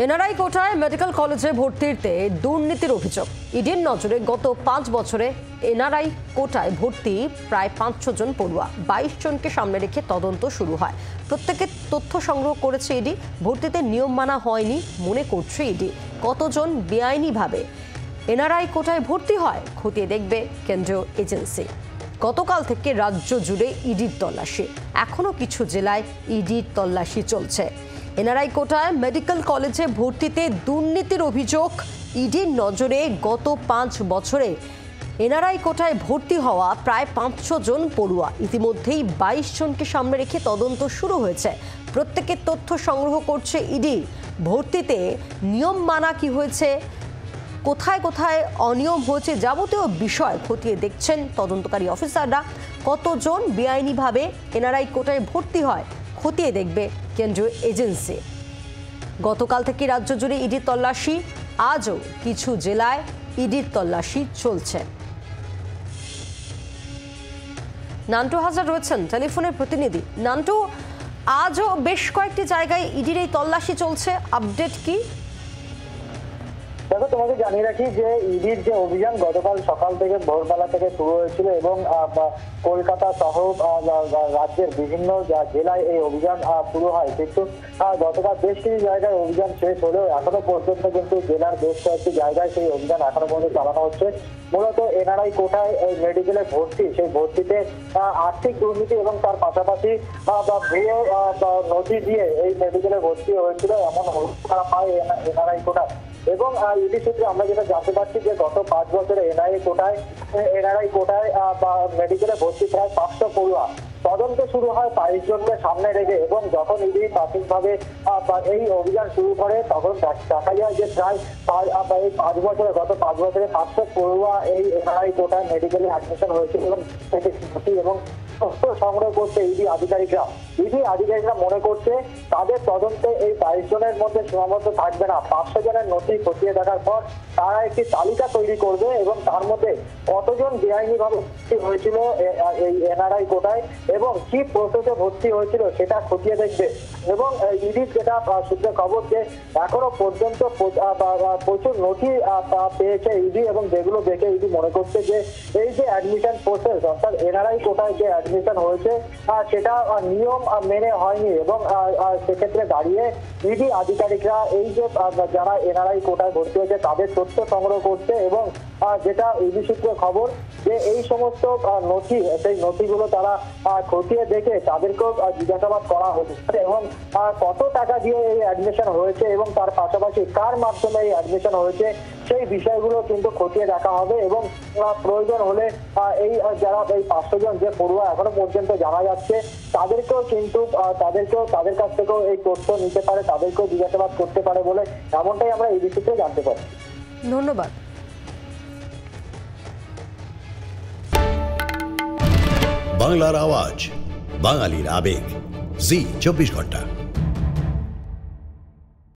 NRI কোটায় medical কলেজে ভর্তিতে দুর্নীতির অভিযোগ। ইডির নজরে গত 5 বছরে এনআরআই কোটায় ভর্তি প্রায় 500 জন পড়ুয়া, 22 জনকে সামনে রেখে তদন্ত শুরু হয়। প্রত্যেকের তথ্য সংগ্রহ করেছে ইডি। ভর্তিতে নিয়ম মানা হয়নি মনে করছে ইডি। কতজন বেআইনিভাবে এনআরআই কোটায় ভর্তি হয় খতিয়ে দেখবে কেন্দ্রীয় এজেন্সি। গতকাল থেকে রাজ্য জুড়ে ইডির তল্লাশি, এখনও কিছু জেলায় ইডির তল্লাশি চলছে। এনআরআই কোটায় মেডিকেল কলেজে ভর্তিতে দুর্নীতির অভিযোগ। ইডির নজরে গত 5 বছরে এনআরআই কোটায় ভর্তি হওয়া প্রায় 500 জন পড়ুয়া, ইতিমধ্যেই 22 জনকে সামনে রেখে তদন্ত শুরু হয়েছে। প্রত্যেকের তথ্য সংগ্রহ করছে ইডি। ভর্তিতে নিয়ম মানা কি হয়েছে, কোথায় কোথায় অনিয়ম হয়েছে, যাবতীয় বিষয় খতিয়ে দেখছেন তদন্তকারী অফিসাররা। কতজন বেআইনিভাবে এনআরআই কোটায় ভর্তি হয় খতিয়ে দেখবে কেন্দ্রীয় এজেন্সি। গতকাল থেকে রাজ্য জুড়ে ইডির তল্লাশি, আজও কিছু জেলায় ইডির তল্লাশি চলছে। নান্টু হাজার রয়েছেন টেলিফোনের প্রতিনিধি। নান্টু, আজও বেশ কয়েকটি জায়গায় ইডির এই তল্লাশি চলছে, আপডেট কি? দেখো, তোমাকে জানিয়ে রাখি যে ইডির যে অভিযান গতকাল সকাল থেকে ভোরবেলা থেকে শুরু হয়েছিল এবং কলকাতা সহ রাজ্যের বিভিন্ন জেলায় এই অভিযান শুরু হয়, কিন্তু গতকাল বেশ কিছু জায়গায় অভিযান শেষ হলেও এখনো পর্যন্ত কিন্তু জেলার বেশ কয়েকটি জায়গায় সেই অভিযান এখনো পর্যন্ত চালানো হচ্ছে। মূলত এনআরআই কোটায় এই ভর্তি, সেই ভর্তিতে আর্থিক দুর্নীতি এবং তার পাশাপাশি ভুয়ো নথি দিয়ে এই মেডিকেলে ভর্তি হয়েছিল এমন করা হয় এনআরআই কোটায়। এবং ইডি সূত্রে আমরা যেটা জানতে পারছি যে গত 5 বছরে এনআরআই কোটায় মেডিকেলে ভর্তি প্রায় 500 পড়ুয়া। তদন্ত শুরু হয় 22 জনকে সামনে রেখে, এবং যখন ইডি প্রাথমিকভাবে এই অভিযান শুরু করে তখন দেখা যায় যে প্রায় গত 5 বছরে 500 পড়ুয়া এই এনআরআই কোটায় মেডিকেলে অ্যাডমিশন হয়েছিল এবং তথ্য সংগ্রহ করছে ইডি আধিকারিকরা মনে করছে তাদের তদন্তে এই 22 জনের মধ্যে সীমাবদ্ধ থাকবে না। 500 জনের নথি খতিয়ে দেখার পর তারা একটি তালিকা তৈরি করবে এবং তার মধ্যে কতজন বেআইনিভাবে ভর্তি হয়েছিল এই এনআরআই কোটায় এবং কি প্রসেসে ভর্তি হয়েছিল সেটা খতিয়ে দেখবে। এবং ইডির যেটা সূত্রে খবর যে এখনো পর্যন্ত প্রচুর নথি পেয়েছে ইডি, এবং যেগুলো দেখে ইডি মনে করছে যে এই যে অ্যাডমিশন প্রসেস, অর্থাৎ এনআরআই কোটায় যে অ্যাডমিশন হয়েছে সেটা নিয়ম মেনে হয়নি, এবং সেক্ষেত্রে দাঁড়িয়ে ইডি আধিকারিকরা এই যে যারা এনআরআই কোটায় ভর্তি হয়েছে তাদের তথ্য সংগ্রহ করছে। এবং যেটা ইডি সূত্রে খবর যে এই সমস্ত নথি, সেই নথিগুলো তারা খতিয়ে দেখে তাদেরকেও জিজ্ঞাসাবাদ করা হচ্ছে এবং কত টাকা দিয়ে এই অ্যাডমিশন হয়েছে এবং তার পাশাপাশি কার মাধ্যমে এই অ্যাডমিশন হয়েছে সেই বিষয়গুলো কিন্তু খতিয়ে দেখা হবে। এবং প্রয়োজন হলে এই যারা এই 500 জন যে পড়ুয়া এখনো পর্যন্ত জানা যাচ্ছে তাদেরকেও কিন্তু তাদের কাছ থেকেও এই তথ্য নিতে পারে, তাদেরকেও জিজ্ঞাসাবাদ করতে পারে বলে এমনটাই আমরা এই বিষয়তে জানতে পারি। ধন্যবাদ। বাংলার আওয়াজ, বাঙালির আবেগ, জি 24 ঘন্টা।